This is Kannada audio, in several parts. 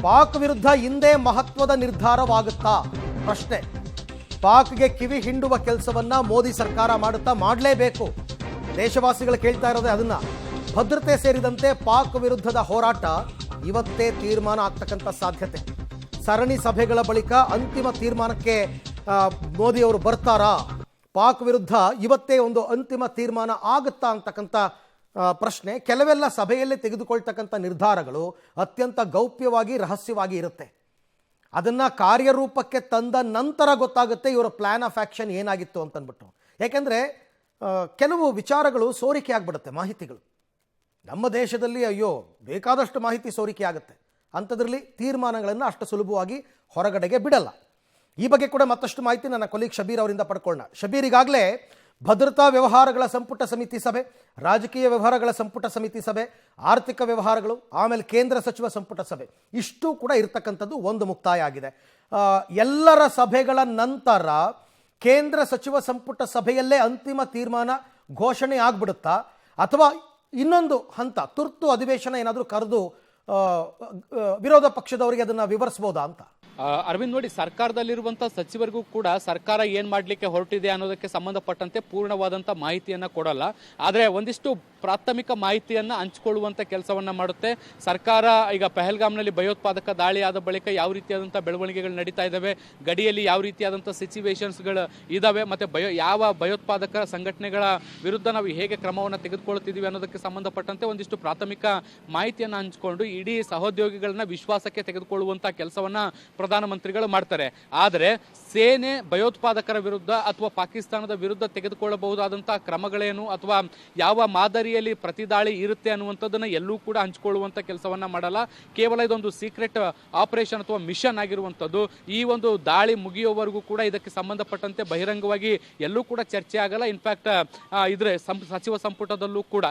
ಪಾಕ್ ವಿರುದ್ಧ ಇಂದೇ ಮಹತ್ವದ ನಿರ್ಧಾರವಾಗುತ್ತಾ ಪ್ರಶ್ನೆ. ಪಾಕ್ಗೆ ಕಿವಿ ಹಿಂಡುವ ಕೆಲಸವನ್ನ ಮೋದಿ ಸರ್ಕಾರ ಮಾಡುತ್ತಾ ಮಾಡಲೇಬೇಕು. ದೇಶವಾಸಿಗಳು ಕೇಳ್ತಾ ಇರೋದೇ ಅದನ್ನ. ಭದ್ರತೆ ಸೇರಿದಂತೆ ಪಾಕ್ ವಿರುದ್ಧದ ಹೋರಾಟ ಇವತ್ತೇ ತೀರ್ಮಾನ ಆಗ್ತಕ್ಕಂಥ ಸಾಧ್ಯತೆ. ಸರಣಿ ಸಭೆಗಳ ಬಳಿಕ ಅಂತಿಮ ತೀರ್ಮಾನಕ್ಕೆ ಮೋದಿ ಅವರು ಬರ್ತಾರಾ? ಪಾಕ್ ವಿರುದ್ಧ ಇವತ್ತೇ ಒಂದು ಅಂತಿಮ ತೀರ್ಮಾನ ಆಗುತ್ತಾ ಅಂತಕ್ಕಂಥ ಪ್ರಶ್ನೆ. ಕೆಲವೆಲ್ಲ ಸಭೆಯಲ್ಲೇ ತೆಗೆದುಕೊಳ್ತಕ್ಕಂಥ ನಿರ್ಧಾರಗಳು ಅತ್ಯಂತ ಗೌಪ್ಯವಾಗಿ ರಹಸ್ಯವಾಗಿ ಇರುತ್ತೆ. ಅದನ್ನು ಕಾರ್ಯರೂಪಕ್ಕೆ ತಂದ ನಂತರ ಗೊತ್ತಾಗುತ್ತೆ ಇವರ ಪ್ಲ್ಯಾನ್ ಆಫ್ ಆ್ಯಕ್ಷನ್ ಏನಾಗಿತ್ತು ಅಂತಂದ್ಬಿಟ್ಟು. ಯಾಕೆಂದರೆ ಕೆಲವು ವಿಚಾರಗಳು ಸೋರಿಕೆ ಆಗಿಬಿಡುತ್ತೆ, ಮಾಹಿತಿಗಳು. ನಮ್ಮ ದೇಶದಲ್ಲಿ ಅಯ್ಯೋ ಬೇಕಾದಷ್ಟು ಮಾಹಿತಿ ಸೋರಿಕೆ ಆಗುತ್ತೆ. ಅಂಥದ್ರಲ್ಲಿ ತೀರ್ಮಾನಗಳನ್ನು ಅಷ್ಟು ಸುಲಭವಾಗಿ ಹೊರಗಡೆಗೆ ಬಿಡಲ್ಲ. ಈ ಬಗ್ಗೆ ಕೂಡ ಮತ್ತಷ್ಟು ಮಾಹಿತಿ ನನ್ನ ಕೊಲೀಗ್ ಶಬೀರ್ ಅವರಿಂದ ಪಡ್ಕೊಳ್ಳೋಣ. ಶಬೀರ್, ಈಗಾಗಲೇ ಭದ್ರತಾ ವ್ಯವಹಾರಗಳ ಸಂಪುಟ ಸಮಿತಿ ಸಭೆ, ರಾಜಕೀಯ ವ್ಯವಹಾರಗಳ ಸಂಪುಟ ಸಮಿತಿ ಸಭೆ, ಆರ್ಥಿಕ ವ್ಯವಹಾರಗಳು, ಆಮೇಲೆ ಕೇಂದ್ರ ಸಚಿವ ಸಂಪುಟ ಸಭೆ, ಇಷ್ಟು ಕೂಡ ಇರತಕ್ಕಂಥದ್ದು ಒಂದು ಮುಕ್ತಾಯ ಆಗಿದೆ. ಎಲ್ಲರ ಸಭೆಗಳ ನಂತರ ಕೇಂದ್ರ ಸಚಿವ ಸಂಪುಟ ಸಭೆಯಲ್ಲೇ ಅಂತಿಮ ತೀರ್ಮಾನ ಘೋಷಣೆ ಆಗ್ಬಿಡುತ್ತಾ, ಅಥವಾ ಇನ್ನೊಂದು ಹಂತ ತುರ್ತು ಅಧಿವೇಶನ ಏನಾದರೂ ಕರೆದು ವಿರೋಧ ಪಕ್ಷದವರಿಗೆ ಅದನ್ನು ವಿವರಿಸ್ಬೋದಾ ಅಂತ? ಅರವಿಂದ್, ನೋಡಿ, ಸರ್ಕಾರದಲ್ಲಿರುವಂಥ ಸಚಿವರಿಗೂ ಕೂಡ ಸರ್ಕಾರ ಏನು ಮಾಡಲಿಕ್ಕೆ ಹೊರಟಿದೆ ಅನ್ನೋದಕ್ಕೆ ಸಂಬಂಧಪಟ್ಟಂತೆ ಪೂರ್ಣವಾದಂಥ ಮಾಹಿತಿಯನ್ನು ಕೊಡಲ್ಲ. ಆದರೆ ಒಂದಿಷ್ಟು ಪ್ರಾಥಮಿಕ ಮಾಹಿತಿಯನ್ನು ಹಂಚಿಕೊಳ್ಳುವಂಥ ಕೆಲಸವನ್ನು ಮಾಡುತ್ತೆ ಸರ್ಕಾರ. ಈಗ ಪಹಲ್ಗಾಮ್ನಲ್ಲಿ ಭಯೋತ್ಪಾದಕ ದಾಳಿ ಆದ ಬಳಿಕ ಯಾವ ರೀತಿಯಾದಂಥ ಬೆಳವಣಿಗೆಗಳು ನಡೀತಾ ಇದ್ದಾವೆ, ಗಡಿಯಲ್ಲಿ ಯಾವ ರೀತಿಯಾದಂಥ ಸಿಚುವೇಶನ್ಸ್ಗಳು ಇದ್ದಾವೆ, ಮತ್ತು ಯಾವ ಭಯೋತ್ಪಾದಕ ಸಂಘಟನೆಗಳ ವಿರುದ್ಧ ನಾವು ಹೇಗೆ ಕ್ರಮವನ್ನು ತೆಗೆದುಕೊಳ್ಳುತ್ತಿದ್ದೀವಿ ಅನ್ನೋದಕ್ಕೆ ಸಂಬಂಧಪಟ್ಟಂತೆ ಒಂದಿಷ್ಟು ಪ್ರಾಥಮಿಕ ಮಾಹಿತಿಯನ್ನು ಹಂಚಿಕೊಂಡು ಇಡೀ ಸಹೋದ್ಯೋಗಿಗಳನ್ನ ವಿಶ್ವಾಸಕ್ಕೆ ತೆಗೆದುಕೊಳ್ಳುವಂಥ ಕೆಲಸವನ್ನು ಪ್ರಧಾನಮಂತ್ರಿಗಳು ಮಾಡ್ತಾರೆ. ಆದರೆ ಸೇನೆ ಭಯೋತ್ಪಾದಕರ ವಿರುದ್ಧ ಅಥವಾ ಪಾಕಿಸ್ತಾನದ ವಿರುದ್ಧ ತೆಗೆದುಕೊಳ್ಳಬಹುದಾದಂತಹ ಕ್ರಮಗಳೇನು ಅಥವಾ ಯಾವ ಮಾದರಿಯಲ್ಲಿ ಪ್ರತಿದಾಳಿ ಇರುತ್ತೆ ಅನ್ನುವಂಥದ್ದನ್ನು ಎಲ್ಲೂ ಕೂಡ ಹಂಚಿಕೊಳ್ಳುವಂಥ ಕೆಲಸವನ್ನ ಮಾಡಲ್ಲ. ಕೇವಲ ಇದೊಂದು ಸೀಕ್ರೆಟ್ ಆಪರೇಷನ್ ಅಥವಾ ಮಿಷನ್ ಆಗಿರುವಂಥದ್ದು. ಈ ಒಂದು ದಾಳಿ ಮುಗಿಯುವವರೆಗೂ ಕೂಡ ಇದಕ್ಕೆ ಸಂಬಂಧಪಟ್ಟಂತೆ ಬಹಿರಂಗವಾಗಿ ಎಲ್ಲೂ ಕೂಡ ಚರ್ಚೆ ಆಗಲ್ಲ. ಇನ್ಫ್ಯಾಕ್ಟ್ ಇದ್ರೆ ಸಚಿವ ಸಂಪುಟದಲ್ಲೂ ಕೂಡ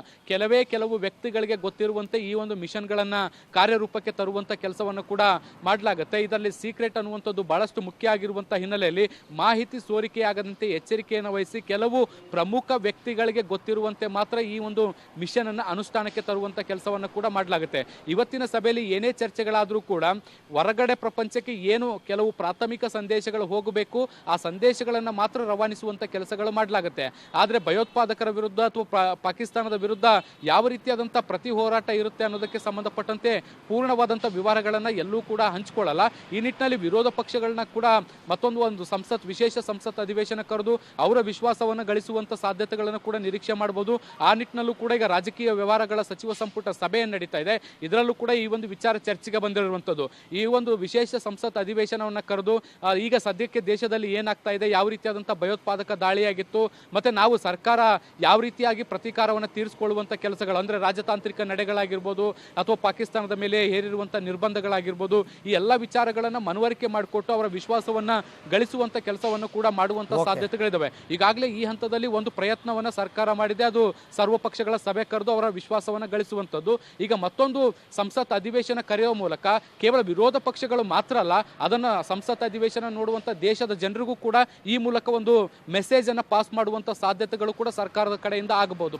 ಕೆಲವು ವ್ಯಕ್ತಿಗಳಿಗೆ ಗೊತ್ತಿರುವಂತೆ ಈ ಒಂದು ಮಿಷನ್ಗಳನ್ನ ಕಾರ್ಯರೂಪಕ್ಕೆ ತರುವಂತ ಕೆಲಸವನ್ನು ಕೂಡ ಮಾಡಲಾಗುತ್ತೆ. ಇದರಲ್ಲಿ ಸೀಕ್ರೆಟ್ ಅನ್ನುವಂಥದ್ದು ಬಹಳಷ್ಟು ಮುಖ್ಯ ಆಗಿರುವಂತಹ ಹಿನ್ನೆಲೆಯಲ್ಲಿ ಮಾಹಿತಿ ಸೋರಿಕೆಯಾಗದಂತೆ ಎಚ್ಚರಿಕೆಯನ್ನು ವಹಿಸಿ ಕೆಲವು ಪ್ರಮುಖ ವ್ಯಕ್ತಿಗಳಿಗೆ ಗೊತ್ತಿರುವಂತೆ ಮಾತ್ರ ಈ ಒಂದು ಮಿಷನ್ ಅನ್ನು ಅನುಷ್ಠಾನಕ್ಕೆ ತರುವಂತ ಕೆಲಸವನ್ನು ಕೂಡ ಮಾಡಲಾಗುತ್ತೆ. ಇವತ್ತಿನ ಸಭೆಯಲ್ಲಿ ಏನೇ ಚರ್ಚೆಗಳಾದರೂ ಕೂಡ ಹೊರಗಡೆ ಪ್ರಪಂಚಕ್ಕೆ ಏನು ಕೆಲವು ಪ್ರಾಥಮಿಕ ಸಂದೇಶಗಳು ಹೋಗಬೇಕು ಆ ಸಂದೇಶಗಳನ್ನು ಮಾತ್ರ ರವಾನಿಸುವಂತ ಕೆಲಸಗಳು ಮಾಡಲಾಗುತ್ತೆ. ಆದರೆ ಭಯೋತ್ಪಾದಕರ ವಿರುದ್ಧ ಅಥವಾ ಪಾಕಿಸ್ತಾನದ ವಿರುದ್ಧ ಯಾವ ರೀತಿಯಾದಂತಹ ಪ್ರತಿ ಹೋರಾಟ ಇರುತ್ತೆ ಅನ್ನೋದಕ್ಕೆ ಸಂಬಂಧಪಟ್ಟಂತೆ ಪೂರ್ಣವಾದಂತಹ ವಿವರಗಳನ್ನ ಎಲ್ಲೂ ಕೂಡ ಹಂಚಿಕೊಳ್ಳಲ್ಲ. ಈ ನಿಟ್ಟಿನಲ್ಲಿ ವಿರೋಧ ಪಕ್ಷಗಳನ್ನ ಕೂಡ ಮತ್ತೊಂದು ವಿಶೇಷ ಸಂಸತ್ ಅಧಿವೇಶನ ಕರೆದು ಅವರ ವಿಶ್ವಾಸವನ್ನು ಗಳಿಸುವಂತ ಸಾಧ್ಯತೆಗಳನ್ನು ಕೂಡ ನಿರೀಕ್ಷೆ ಮಾಡಬಹುದು. ಆ ನಿಟ್ಟಿನಲ್ಲೂ ಕೂಡ ಈಗ ರಾಜಕೀಯ ವ್ಯವಹಾರಗಳ ಸಚಿವ ಸಂಪುಟ ಸಭೆ ನಡೀತಾ ಇದೆ. ಇದರಲ್ಲೂ ಕೂಡ ಈ ಒಂದು ವಿಚಾರ ಚರ್ಚೆಗೆ ಬಂದಿರುವಂತದ್ದು. ಈ ಒಂದು ವಿಶೇಷ ಸಂಸತ್ ಅಧಿವೇಶನವನ್ನು ಕರೆದು ಈಗ ಸದ್ಯಕ್ಕೆ ದೇಶದಲ್ಲಿ ಏನಾಗ್ತಾ ಇದೆ, ಯಾವ ರೀತಿಯಾದಂತಹ ಭಯೋತ್ಪಾದಕ ದಾಳಿಯಾಗಿತ್ತು, ಮತ್ತೆ ನಾವು ಸರ್ಕಾರ ಯಾವ ರೀತಿಯಾಗಿ ಪ್ರತೀಕಾರವನ್ನು ತೀರಿಸಿಕೊಳ್ಳುವಂತ ಕೆಲಸಗಳು ಅಂದ್ರೆ ರಾಜತಾಂತ್ರಿಕ ನಡೆಗಳಾಗಿರ್ಬೋದು ಅಥವಾ ಪಾಕಿಸ್ತಾನದ ಮೇಲೆ ಹೇರಿರುವಂತಹ ನಿರ್ಬಂಧಗಳಾಗಿರ್ಬೋದು, ಈ ಎಲ್ಲ ವಿಚಾರಗಳನ್ನ ಮನವರಿಕೆ ಮಾಡಿಕೊಟ್ಟು ಅವರ ವಿಶ್ವಾಸವನ್ನ ಗಳಿಸುವಂತ ಕೆಲಸವನ್ನು ಕೂಡ ಮಾಡುವಂತ ಸಾಧ್ಯತೆಗಳಿದಾವೆ. ಈಗಾಗಲೇ ಈ ಹಂತದಲ್ಲಿ ಒಂದು ಪ್ರಯತ್ನವನ್ನ ಸರ್ಕಾರ ಮಾಡಿದೆ. ಅದು ಸರ್ವ ಪಕ್ಷಗಳ ಸಭೆ ಕರೆದು ಅವರ ವಿಶ್ವಾಸವನ್ನ ಗಳಿಸುವಂತದ್ದು. ಈಗ ಮತ್ತೊಂದು ಸಂಸತ್ ಅಧಿವೇಶನ ಕರೆಯುವ ಮೂಲಕ ಕೇವಲ ವಿರೋಧ ಪಕ್ಷಗಳು ಮಾತ್ರ ಅಲ್ಲ, ಅದನ್ನ ಸಂಸತ್ ಅಧಿವೇಶನ ನೋಡುವಂತ ದೇಶದ ಜನರಿಗೂ ಕೂಡ ಈ ಮೂಲಕ ಒಂದು ಮೆಸೇಜ್ ಅನ್ನ ಪಾಸ್ ಮಾಡುವಂತ ಸಾಧ್ಯತೆಗಳು ಕೂಡ ಸರ್ಕಾರದ ಕಡೆಯಿಂದ ಆಗಬಹುದು.